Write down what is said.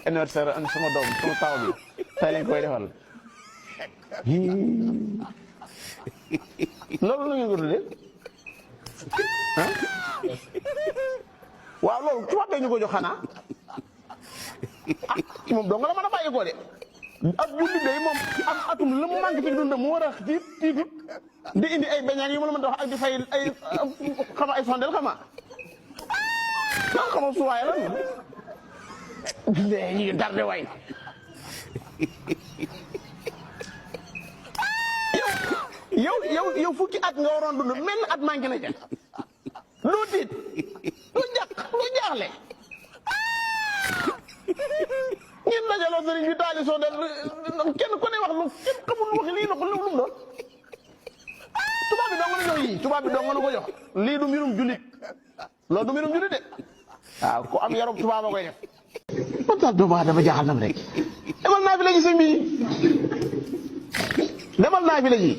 anniversaire sama doom sama taw bi tey lañ koy defal loolu la ngeen ko tuddee ah waaw loolu tubaab bee ñu ko jox xanaa moom dong la mën a bàyyi ko de ab jullit day moom am atum la mu manqué ci dundam mu war a tiitut di indi ay beñaan yu ma la mën a wax ak di fay ay xama ay sondel xama xama suwaay lan ñu darde waay yow fukki at nga waroon dund mel at manqué na ca doo tiit doo jaaxle ngeen dajaloo sëriñ bi taali soo del kenn ku ne wax lu kenn xamul wax lii na ko lu mu doon tubaab bi dong na ñëw yii tubaab bi dong na ko jox lii du mbirum jullit loolu du mbirum jullit de waaw ku am yarob tubaab a koy def man sax doomu aadama jaaxal na ma rek demal naa fi la ji sëñ bi demal naa fi la ji